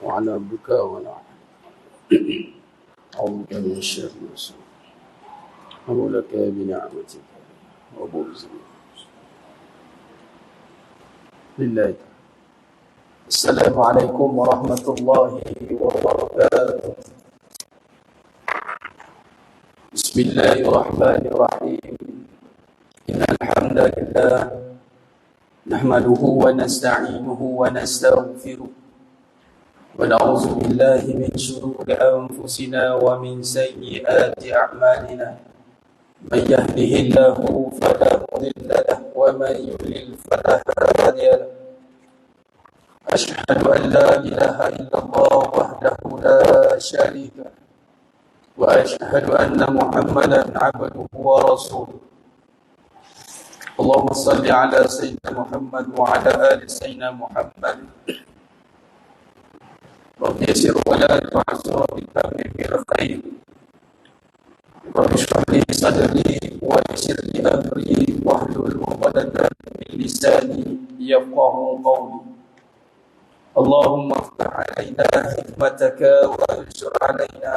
وعلى بكاء ونعم. أعوذ بك من الشر والسوء ولك بنعمتك وبوز لله. السلام عليكم ورحمة الله وبركاته. بسم الله الرحمن الرحيم. إن الحمد لله نحمده ونستعينه ونستغفره ونعوذ بالله من شرور أنفسنا ومن سيئات أعمالنا. من يهده الله فلا مضل له ومن يضلل فلا هادي له. أشهد أن لا إله إلا الله وحده لا شريك له وأشهد أن محمدا عبده ورسوله. اللهم صل على سيدنا محمد وعلى آل سيدنا محمد. رب يسر ولا تعسر بالتمام الخير. رب اشرح لي صدري ويسر لي أمري واحلل عقدة من لساني يفقهوا قولي. اللهم افتح علينا حكمتك وانشر علينا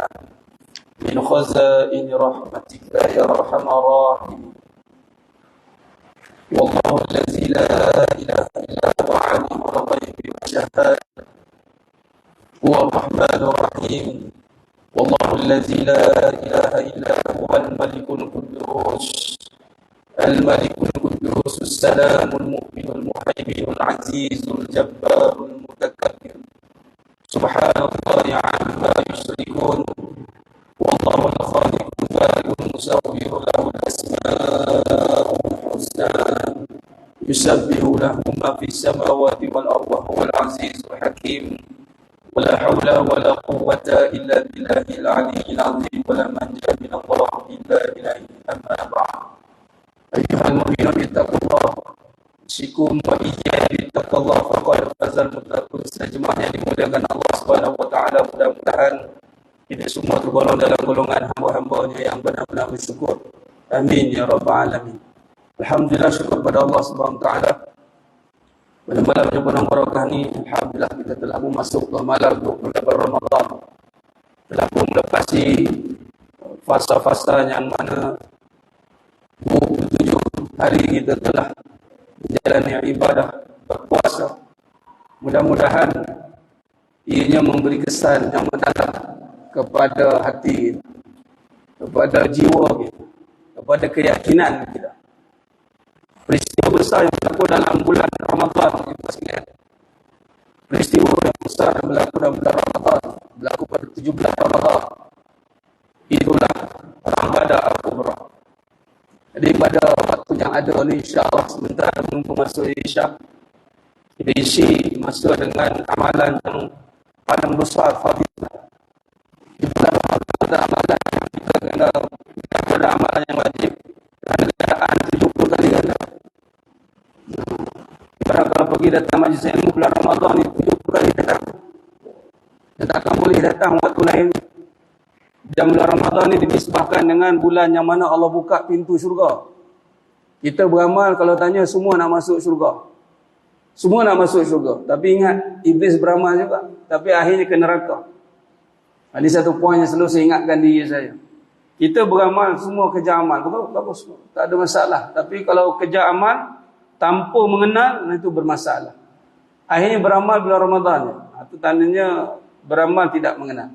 من خزائن رحمتك يا أرحم الراحمين. والله الذي لا إله إلا هو عالم الغيب والشهادة هو الرحمن الرحيم. والله الذي لا إله إلا هو الملك القدوس السلام المؤمن المهيمن العزيز الجبار المتكبر. سبحان الله عما يشركون. والله الخالق البارئ المصور له الأسماء الحسنى يسبح له ما في السماوات والأرض وهو العزيز الحكيم. ولا حول ولا قوة إلا بالله العلي العظيم. ولا منجا من الله إلا إليه. أما بعد. أيها المؤمنون اتقوا الله أوصيكم وإياي بتقوى الله فقد فاز المتقون. Sejemaah yang dimuliakan Allah Subhanahu wa taala, mudah-mudahan kita semua tergolong dalam golongan hamba-hambanya yang benar-benar bersyukur. Amin ya rabbal alamin. Alhamdulillah, syukur kepada Allah Subhanahu wa taala. Pada malam yang penuh barakah ni, alhamdulillah kita telah masuk ke malam 28 Ramadan. Telah pun melepasi fasa-fasa yang mana 27 hari kita telah menjalani ibadah berpuasa. Mudah-mudahan ianya memberi kesan yang mendalam kepada hati, kepada jiwa kita, kepada keyakinan kita. Peristiwa besar yang berlaku dalam bulan Ramadan, peristiwa yang besar yang berlaku dalam bulan Ramadan, berlaku pada 17 Ramadan, itulah Perang Badar Al-Kubra. Jadi pada waktu yang ada ni, insyaAllah sementara menunggu masuk Isyak, kita isi masa dengan amalan yang paling besar fadilah. Di bulan Ramadan ada amalan yang kita kena, ada amalan yang wajib dan keadaan 70 kali ganda. Kalau pergi datang majlis ilmu bulan Ramadan ni 70 kali datang. Dan takkan boleh datang waktu lain. Dan bulan Ramadan ni dinisbahkan dengan bulan yang mana Allah buka pintu syurga. Kita beramal, kalau tanya semua nak masuk syurga. Semua nak masuk syurga. Tapi ingat, iblis beramal juga. Tapi akhirnya ke neraka. Ini satu poin yang selalu saya ingatkan diri saya. Kita beramal, semua kerja amal. Bagus, tak ada masalah. Tapi kalau kerja amal tanpa mengenal, itu bermasalah. Akhirnya beramal bulan Ramadan. Itu tandanya beramal tidak mengenal.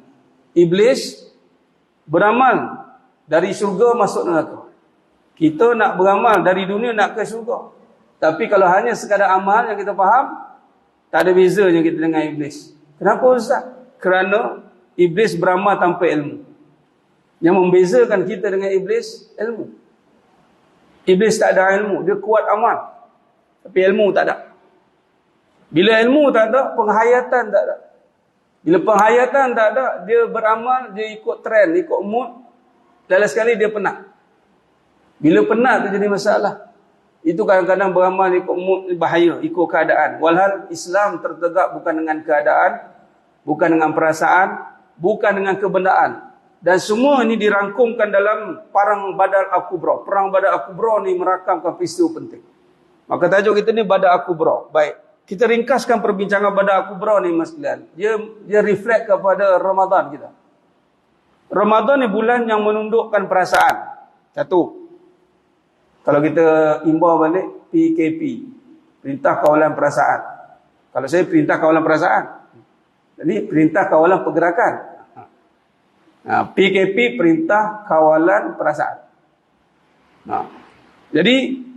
Iblis beramal dari syurga masuk neraka. Kita nak beramal dari dunia nak ke syurga. Tapi kalau hanya sekadar amal yang kita faham, tak ada bezanya kita dengan iblis. Kenapa Ustaz? Kerana iblis beramal tanpa ilmu. Yang membezakan kita dengan iblis, ilmu. Iblis tak ada ilmu, dia kuat amal. Tapi ilmu tak ada. Bila ilmu tak ada, penghayatan tak ada. Bila penghayatan tak ada, dia beramal, dia ikut trend, ikut mood. Lala sekali dia penat. Bila penat tu jadi masalah. Itu kadang-kadang beramal ikut mood, bahaya, ikut keadaan. Walhal Islam tertegak bukan dengan keadaan, bukan dengan perasaan, bukan dengan kebenaran. Dan semua ini dirangkumkan dalam Perang Badar Al-Kubra. Perang Badar Al-Kubra ni merakamkan peristiwa penting. Maka tajuk kita ni Badar Al-Kubra. Baik. kita ringkaskan perbincangan Badar Kubra ni mas sekalian. Dia reflect kepada Ramadan kita. Ramadan ni bulan yang menundukkan perasaan. Satu. Kalau kita imbau balik PKP, Perintah Kawalan Perasaan. Kalau saya Perintah Kawalan Perasaan. Jadi Perintah Kawalan Pergerakan. PKP Perintah Kawalan Perasaan. Jadi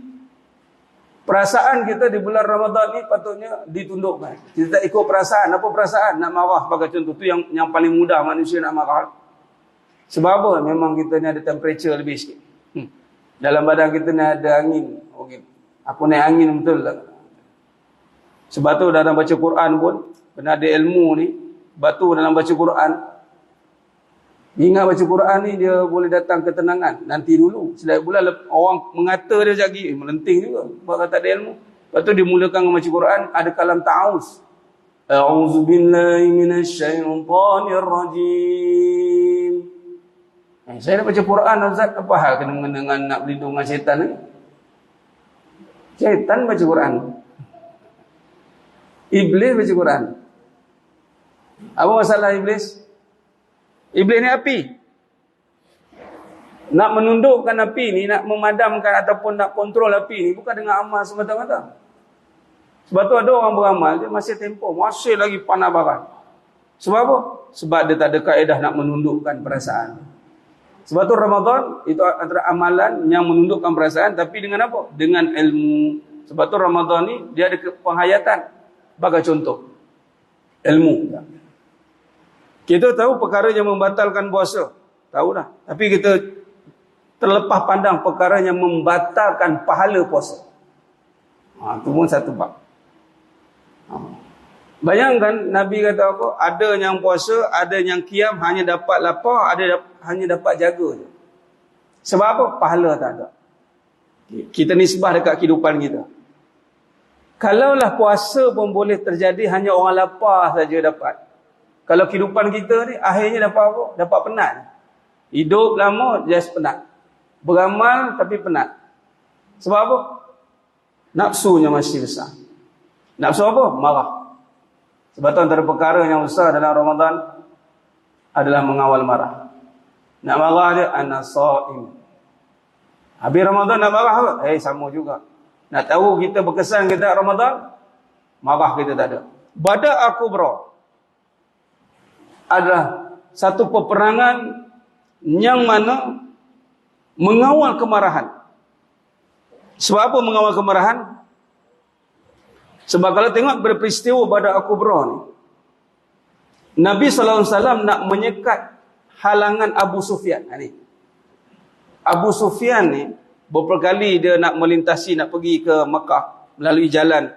perasaan kita di bulan Ramadan ni patutnya ditundukkan. Kita tak ikut perasaan. Apa perasaan? Nak marah bagi contoh tu yang paling mudah manusia nak marah. Sebab apa? Memang kita ni ada temperature lebih sikit. Dalam badan kita ni ada angin. Okay. Aku naik angin betul lah. Sebab tu dalam baca Quran pun pernah ada ilmu ni. Sebab tu dalam baca Quran, ingat baca Quran ni dia boleh datang ketenangan. Nanti dulu. Selain bulan orang mengata dia sekejap lagi. Melenting juga. Sebab kata ada ilmu. Lepas tu dimulakan membaca Quran. Ada kalam ta'awuz. A'udzubillahi minasyaitanirrajim. Saya nak baca Quran, Ustaz. Apa hal kena dengan nak berlindung dengan syaitan ni? Syaitan baca Quran. Iblis baca Quran. Apa masalah Iblis? Iblis ni api. Nak menundukkan api ni, nak memadamkan ataupun nak kontrol api ni, bukan dengan amal semata-mata. Sebab tu ada orang beramal, dia masih tempoh, masih lagi panah barat. Sebab apa? Sebab dia tak ada kaedah nak menundukkan perasaan. Sebab tu Ramadan, itu antara amalan yang menundukkan perasaan, tapi dengan apa? Dengan ilmu. Sebab tu Ramadan ni, dia ada penghayatan. Bagai contoh. Ilmu. Kita tahu perkara yang membatalkan puasa. Tahu dah. Tapi kita terlepas pandang perkara yang membatalkan pahala puasa. Itu pun satu bab. Bayangkan Nabi kata apa? Ada yang puasa, ada yang qiyam hanya dapat lapar, ada hanya dapat jaga je. Sebab apa? Pahala tak ada. Kita nisbah dekat kehidupan kita. Kalaulah puasa pun boleh terjadi hanya orang lapar saja dapat. Kalau kehidupan kita ni akhirnya dapat apa? Dapat penat. Hidup lama just penat. Beramal tapi penat. Sebab apa? Nafsunya masih besar. Nafsu apa? Marah. Sebab tu antara perkara yang besar dalam Ramadan adalah mengawal marah. Nak marah dia, ana shaim. Habis Ramadan nak marah apa? Sama juga. Nak tahu kita berkesan kita Ramadan, marah kita tak ada. Badar Al-Kubra adalah satu peperangan yang mana mengawal kemarahan. Sebab apa mengawal kemarahan? Sebab kalau tengok berperistiwa Badar Al-Kubra ni, Nabi SAW nak menyekat halangan Abu Sufyan. Abu Sufyan ni beberapa kali dia nak melintasi, nak pergi ke Mekah melalui jalan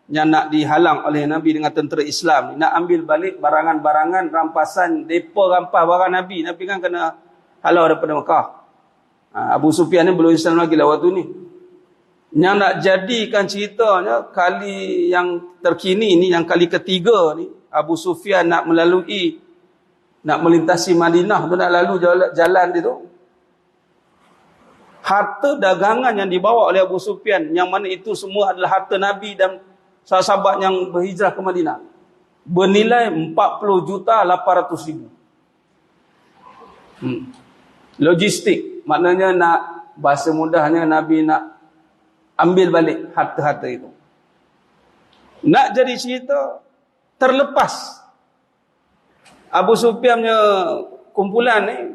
yang nak dihalang oleh Nabi dengan tentera Islam. Nak ambil balik barangan-barangan rampasan, mereka rampas barang Nabi. Nabi kan kena halau daripada Mekah. Abu Sufyan ni belum Islam lagi lah waktu ni. Yang nak jadikan ceritanya kali yang terkini ni, yang kali ketiga ni, Abu Sufyan nak melintasi Madinah tu, nak lalu jalan dia tu. Harta dagangan yang dibawa oleh Abu Sufyan, yang mana itu semua adalah harta Nabi dan sahabat yang berhijrah ke Madinah, bernilai 40,800,000. Logistik, maknanya nak, bahasa mudahnya Nabi nak ambil balik harta-harta itu. Nak jadi cerita, terlepas Abu Sufyan punya kumpulan ni,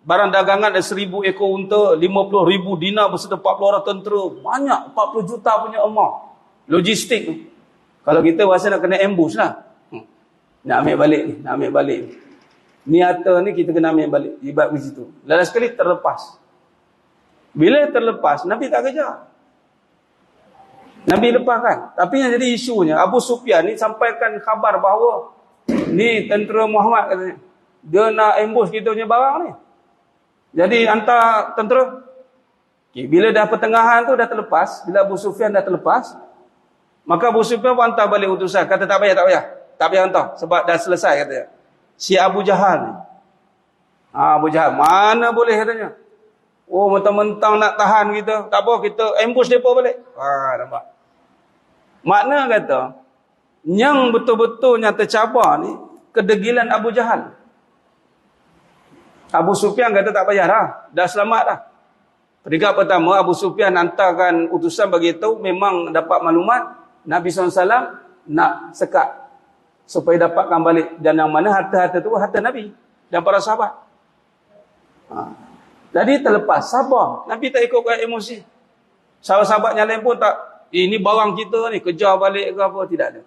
barang dagangan ada 1,000 ekor unta, 50,000 dinar berserta 40 orang tentera, banyak, 40 juta punya emas. Logistik tu. Kalau kita rasa nak kena ambush lah. Nak ambil balik ni, nak ambil balik ni. Ni harta ni kita kena ambil balik. Ibarat begitu. Lalu sekali terlepas. Bila terlepas, Nabi tak kejar. Nabi lepaskan. Tapi yang jadi isunya, Abu Sufyan ni sampaikan khabar bahawa ni tentera Muhammad katanya, dia nak ambush kita punya barang ni. Jadi hantar tentera. Okay, bila dah pertengahan tu dah terlepas, bila Abu Sufyan dah terlepas, maka Abu Sufyan pun hantar balik utusan. Kata tak payah hantar. Sebab dah selesai katanya. Si Abu Jahal ni. Abu Jahal, mana boleh katanya. Oh, mentang-mentang nak tahan kita. Tak apa, kita ambush mereka balik. Nampak. Makna kata, Yang betul-betulnya tercabar ni kedegilan Abu Jahal. Abu Sufyan kata tak payah dah selamat dah. Peringkat pertama, Abu Sufyan hantarkan utusan bagi tahu memang dapat maklumat Nabi SAW nak sekat supaya dapatkan balik, dan yang mana harta-harta tu harta Nabi dan para sahabat. Jadi terlepas, sabar. Nabi tak ikutkan emosi. Sahabat-sahabat yang lain pun tak, ini barang kita ni, kejar balik ke apa, tidak ada.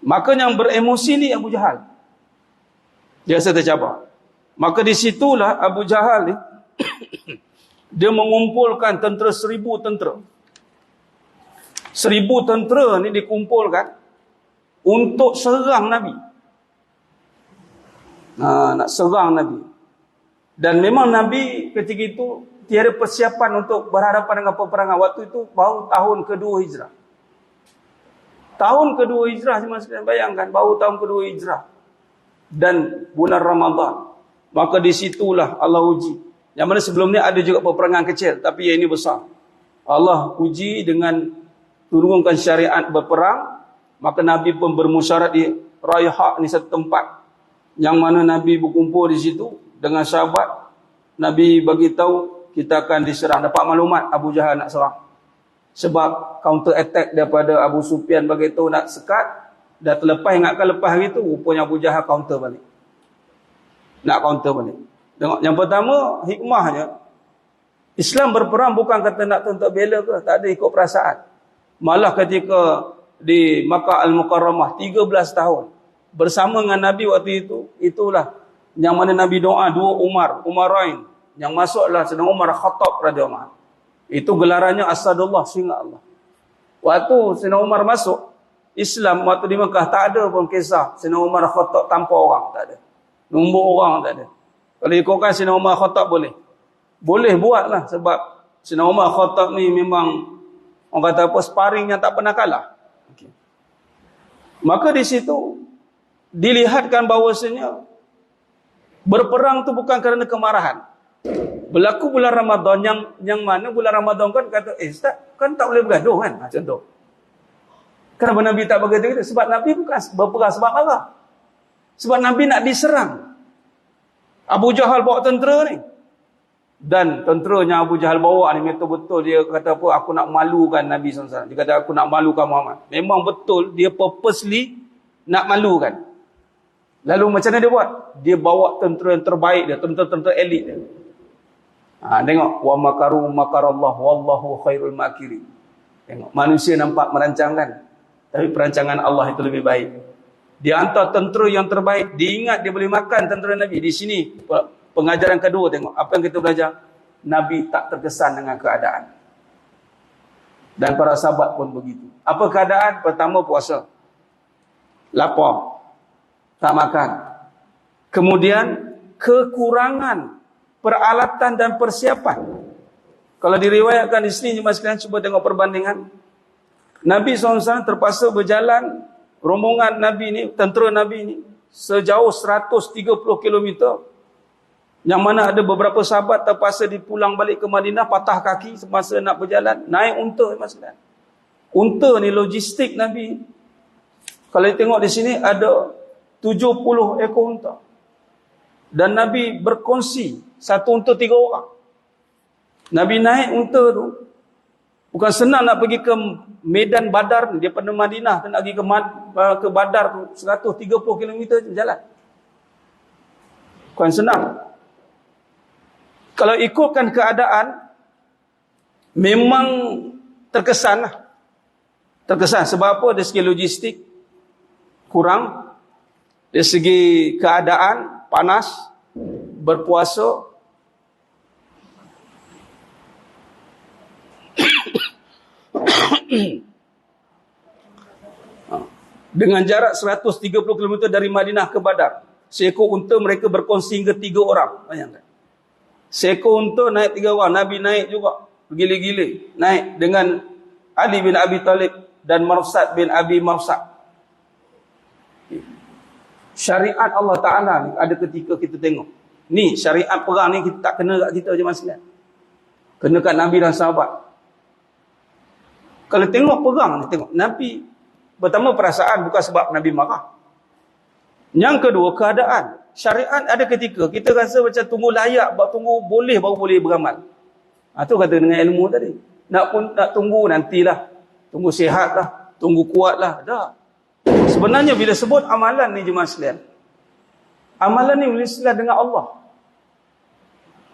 Maka yang beremosi ni Abu Jahal. Dia rasa tercabar. Maka di situlah Abu Jahal ni dia mengumpulkan tentera 1,000 tentera. 1,000 tentera ni dikumpulkan untuk serang Nabi. Nak serang Nabi. Dan memang Nabi ketika itu tiada persiapan untuk berhadapan dengan peperangan. Waktu itu baru tahun kedua Hijrah. Tahun kedua Hijrah, cuma sekalian bayangkan, baru tahun kedua Hijrah. Dan bulan Ramadan. Maka di situlah Allah uji. Yang mana sebelum ni ada juga peperangan kecil, tapi yang ini besar. Allah uji dengan turunkan syariat berperang. Maka Nabi pun bermusyarat di Rayha ni, satu tempat yang mana Nabi berkumpul di situ dengan sahabat. Nabi bagi tahu kita akan diserang. Dapat maklumat Abu Jahal nak serang. Sebab counter attack daripada Abu Sufyan bagi tahu nak sekat. Dah terlepas, ingatkan lepas hari tu rupanya Abu Jahal counter balik. Nak counter balik. Tengok, yang pertama hikmahnya, Islam berperang bukan kata nak tuntut bela ke, tak ada ikut perasaan. Malah ketika di Makkah Al-Mukarramah 13 tahun bersama dengan Nabi waktu itu, itulah yang mana Nabi doa dua Umarain, yang masuklah Sayyidina Umar Khattab radhiyallahu anhu. Itu gelarannya Asadullah, singa Allah. Waktu Sayyidina Umar masuk Islam, waktu di Mekah tak ada pun kisah Sayyidina Umar Khattab tanpa orang, tak ada. Nombor orang tak ada. Kalau ikutkan Sayyidina Umar Khattab boleh. Boleh buatlah, sebab Sayyidina Umar Khattab ni memang orang kata apa, sparring yang tak pernah kalah. Okay. Maka di situ dilihatkan bahawasanya berperang tu bukan kerana kemarahan. Berlaku bulan Ramadan, yang mana bulan Ramadan kan kata, Ustaz, kan tak boleh bergaduh kan? Contoh. Kenapa Nabi tak bergaduh? Sebab Nabi bukan berperang sebab marah. Sebab Nabi nak diserang. Abu Jahal bawa tentera ni. Dan tenteranya Abu Jahal bawa ni betul-betul dia kata apa, aku nak malukan Nabi SAW. Dia kata aku nak malukan Muhammad. Memang betul dia purposely nak malukan. Lalu macam mana dia buat? Dia bawa tentera yang terbaik dia, tentera-tentera elit dia. Tengok, wa makaru makarallah wallahu khairul makirin. Tengok, manusia nampak merancangkan, tapi perancangan Allah itu lebih baik. Dia hantar tentera yang terbaik. Dia ingat dia boleh makan tentera Nabi. Di sini pengajaran kedua, tengok apa yang kita belajar. Nabi tak terkesan dengan keadaan. Dan para sahabat pun begitu. Apa keadaan? Pertama, puasa. Lapar. Tak makan. Kemudian kekurangan peralatan dan persiapan. Kalau diriwayatkan di sini, jemaah sekalian cuba tengok perbandingan. Nabi SAW terpaksa berjalan, rombongan Nabi ni, tentera Nabi ni, sejauh 130 km. Yang mana ada beberapa sahabat terpaksa dipulang balik ke Madinah, patah kaki semasa nak berjalan, naik unta, jemaah sekalian. Unta ni logistik Nabi. Kalau tengok di sini ada 70 ekor unta. Dan Nabi berkongsi, satu unta 3 orang. Nabi naik unta tu, bukan senang nak pergi ke Medan Badar. Dia pada Madinah, nak pergi ke Badar tu 130 km jalan. Bukan senang. Kalau ikutkan keadaan, memang terkesan lah. Terkesan. Sebab apa? Dari segi logistik kurang. Dari segi keadaan panas, berpuasa. Dengan jarak 130 km dari Madinah ke Badar. Seekor unta mereka berkongsi hingga 3 orang. Bayangkan. Seekor unta naik 3 orang. Nabi naik juga. Bergila-gila. Naik dengan Ali bin Abi Talib dan Marsad bin Abi Marsad. Syariat Allah Ta'ala ni ada ketika kita tengok. Ni syariat perang ni kita tak kena kat kita je masih. Kena kat Nabi dan sahabat. Kalau tengok perang ni, tengok Nabi Pertama, perasaan, bukan sebab Nabi marah. Yang kedua, keadaan. Syariat ada ketika kita rasa macam tunggu layak, tunggu boleh baru boleh beramal. Itu kata dengan ilmu tadi. Nak tunggu nantilah. Tunggu sihatlah, tunggu kuatlah. Dah. Sebenarnya bila sebut amalan ni jemaah sekalian, amalan ni mestilah dengan Allah.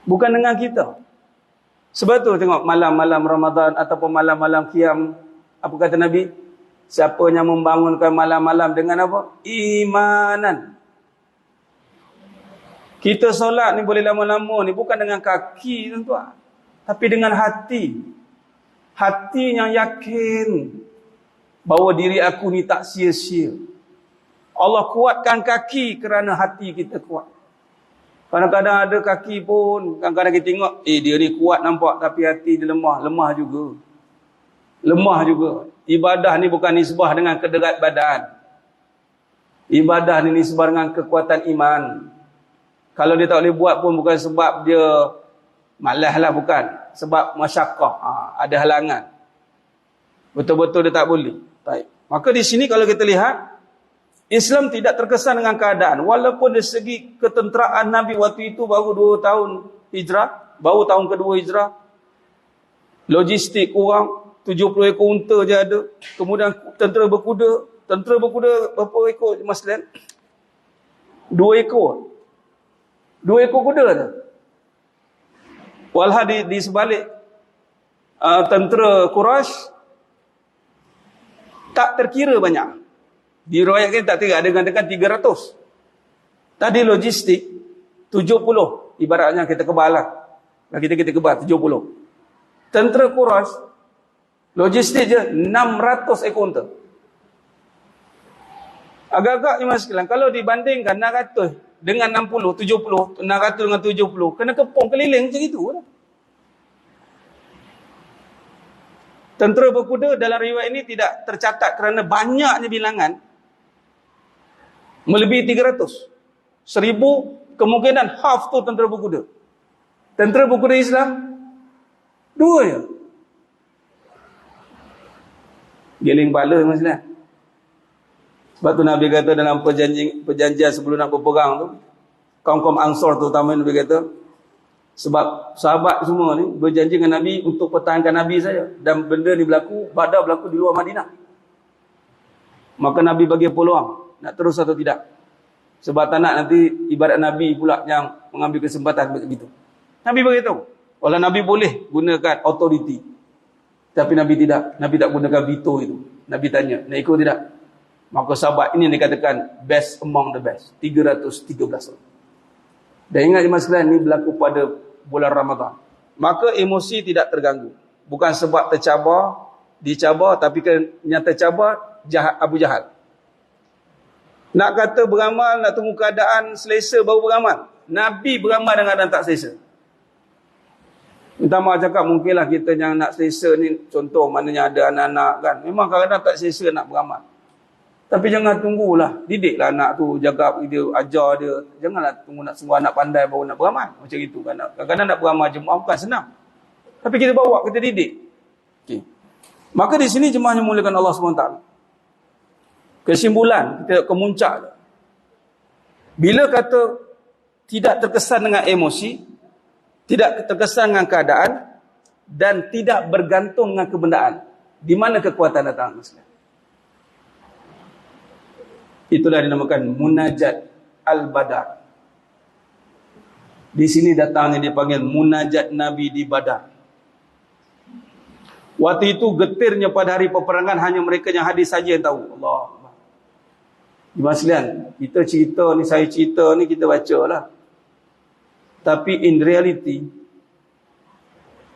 Bukan dengan kita. Sebab tu tengok malam-malam Ramadan ataupun malam-malam Qiyam, apa kata Nabi? Siapa yang membangunkan malam-malam dengan apa? Imanan. Kita solat ni boleh lama-lama ni bukan dengan kaki tuan-tuan, tapi dengan hati. Hati yang yakin bahawa diri aku ni tak sia-sia. Allah kuatkan kaki kerana hati kita kuat. Kadang-kadang ada kaki pun, kadang-kadang kita tengok, dia ni kuat nampak, tapi hati dia lemah. Lemah juga. Lemah juga. Ibadah ni bukan nisbah dengan kederat badan. Ibadah ni nisbah dengan kekuatan iman. Kalau dia tak boleh buat pun bukan sebab dia malas lah, bukan. Sebab masyakkah. Ada halangan. Betul-betul dia tak boleh. Baik. Maka di sini kalau kita lihat, Islam tidak terkesan dengan keadaan. Walaupun dari segi ketenteraan Nabi waktu itu baru 2 tahun hijrah. Baru tahun kedua hijrah. Logistik kurang. 70 ekor unta je ada. Kemudian tentera berkuda. Tentera berkuda berapa ekor mas sekalian? 2 ekor. 2 ekor kuda tu. Walhal di sebalik tentera Quraisy tak terkira banyak. Diriwayatkan tak kira, ada katakan 300. Tadi logistik 70. Ibaratnya kita kebal lah. Kita kebal 70. Tentera Quraisy logistik je 600 ekor unta. Agak-agak ni mas sekalian, kalau dibandingkan 600 dengan 60, 70, 600 dengan 70, kena kepung keliling macam itu lah. Tentera berkuda dalam riwayat ini tidak tercatat kerana banyaknya bilangan. Melebihi 300. 1000 kemungkinan half tu tentera berkuda. Tentera berkuda Islam 2 je. Giling bala masalah. Sebab tu Nabi kata dalam perjanjian sebelum nak berperang tu, kaum-kaum Ansar terutama Nabi kata, sebab sahabat semua ni berjanji dengan Nabi untuk pertahankan Nabi saja, dan benda ni berlaku, Badar berlaku di luar Madinah. Maka Nabi bagi peluang nak terus atau tidak. Sebab tak nak nanti ibarat Nabi pula yang mengambil kesempatan begitu. Nabi beritahu, kalau Nabi boleh gunakan autoriti, tapi Nabi tidak. Nabi tak gunakan veto itu. Nabi tanya, nak ikut tidak? Maka sahabat ini dikatakan best among the best. 313 orang. Dan ingat jemaah sekalian, ini berlaku pada bulan Ramadan. Maka emosi tidak terganggu. Bukan sebab tercabar, dicabar, tapi yang tercabar Abu Jahal. Nak kata beramal, nak tunggu keadaan selesa baru beramal. Nabi beramal dengan keadaan tak selesa. Minta maaf cakap, mungkinlah kita yang nak selesa ni, contoh maknanya ada anak-anak kan, memang kadang-kadang tak selesa nak beramal. Tapi jangan tunggulah, didiklah anak tu, jaga dia, ajar dia. Janganlah tunggu nak semua anak pandai baru nak beramal. Macam itu kan. Kadang-kadang nak beramal jemaah bukan senang. Tapi kita bawa, kita didik. Okay. Maka di sini jemaah yang muliakan Allah SWT. Kesimpulan, kita kemuncak. Bila kata tidak terkesan dengan emosi, tidak terkesan dengan keadaan, dan tidak bergantung dengan kebendaan, di mana kekuatan datang? Itulah dinamakan munajat al-badar. Di sini datangnya dipanggil munajat Nabi di Badar. Waktu itu getirnya pada hari peperangan hanya mereka yang hadir saja yang tahu. Allah. Jemaah sekalian, kita cerita ni, saya cerita ni kita baca lah. Tapi in reality,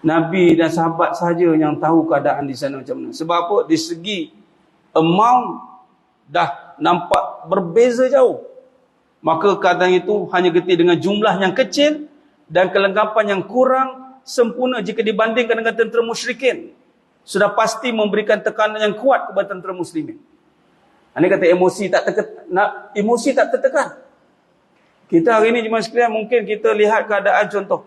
Nabi dan sahabat sahaja yang tahu keadaan di sana macam mana. Sebab apa? Di segi amount dah nampak berbeza jauh. Maka keadaan itu hanya getir dengan jumlah yang kecil dan kelengkapan yang kurang sempurna jika dibandingkan dengan tentera musyrikin. Sudah pasti memberikan tekanan yang kuat kepada tentera muslimin. Ini kata emosi tak tertekan. Kita hari ini jemaah sekalian, mungkin kita lihat keadaan contoh.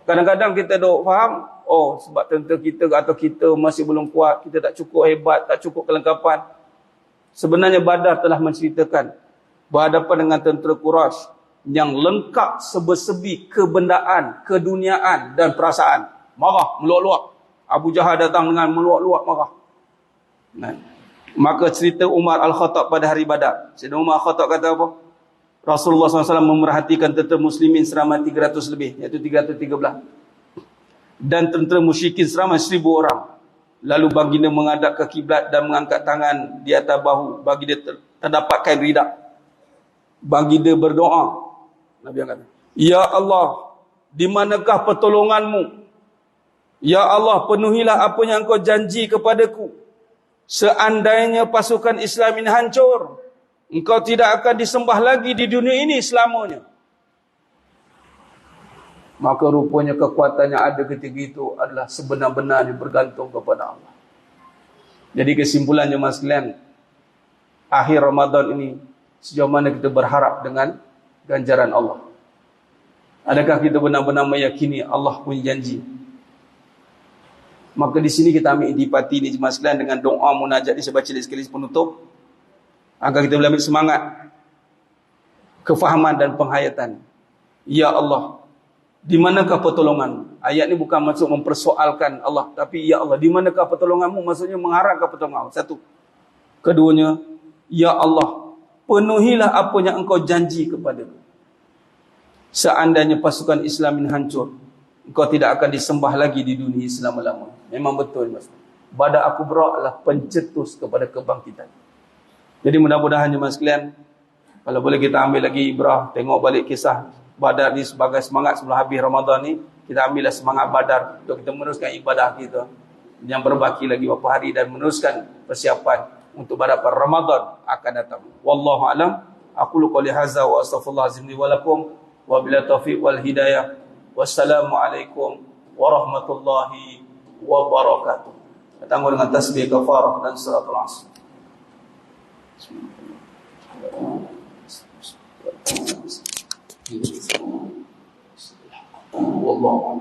Kadang-kadang kita duk faham, oh sebab tentera kita atau kita masih belum kuat, kita tak cukup hebat, tak cukup kelengkapan. Sebenarnya Badar telah menceritakan berhadapan dengan tentera Quraisy yang lengkap sebesebi kebendaan, keduniaan dan perasaan. Marah, meluak-luak. Abu Jahal datang dengan meluak-luak marah. Maka cerita Umar Al-Khattab pada hari Badar. Sayyidina Umar Al-Khattab kata apa? Rasulullah SAW memerhatikan tentera muslimin seramai 300 lebih, iaitu 313. Dan tentera musyrikin seramai 1000 orang. Lalu baginda menghadap ke kiblat dan mengangkat tangan di atas bahu. Baginda terdapat kain ridak. Baginda berdoa. Nabi kata, Ya Allah, di manakah pertolonganmu? Ya Allah, penuhilah apa yang Engkau janji kepadaku. Seandainya pasukan Islam ini hancur, Engkau tidak akan disembah lagi di dunia ini selamanya. Maka rupanya kekuatan yang ada ketika itu adalah sebenar-benarnya bergantung kepada Allah. Jadi kesimpulannya mas sekalian, akhir Ramadan ini sejauh mana kita berharap dengan ganjaran Allah. Adakah kita benar-benar meyakini Allah punya janji? Maka di sini kita ambil intipati ni mas sekalian dengan doa munajat ni, saya baca sekali penutup agar kita boleh ambil semangat, kefahaman dan penghayatan. Ya Allah, di manakah pertolongan? Ayat ni bukan maksud mempersoalkan Allah, tapi ya Allah, di manakah pertolonganmu? Maksudnya mengharapkan pertolongan. Satu. Keduanya, ya Allah, penuhilah apa yang Engkau janji kepadaku. Seandainya pasukan Islam ini hancur, Engkau tidak akan disembah lagi di dunia selama-lamanya. Memang betul mas. Badar Al-Kubra adalah pencetus kepada kebangkitan. Jadi mudah-mudahan mas sekalian, kalau boleh kita ambil lagi ibrah, tengok balik kisah Badar ni sebagai semangat sebelum habis Ramadan ni. Kita ambillah semangat Badar untuk kita meneruskan ibadah kita yang berbaki lagi beberapa hari dan meneruskan persiapan untuk berhadapan Ramadan akan datang. Wallahu alam. Aqulu qouli hadza wa astaghfirullah azim li wa lakum wa bila taufiq wal hidayah. Wassalamualaikum warahmatullahi wabarakatuh. Tangguh dengan tasbih kafarah dan suratul asr. Bismillahirrahmanirrahim. Wallahu a'lam.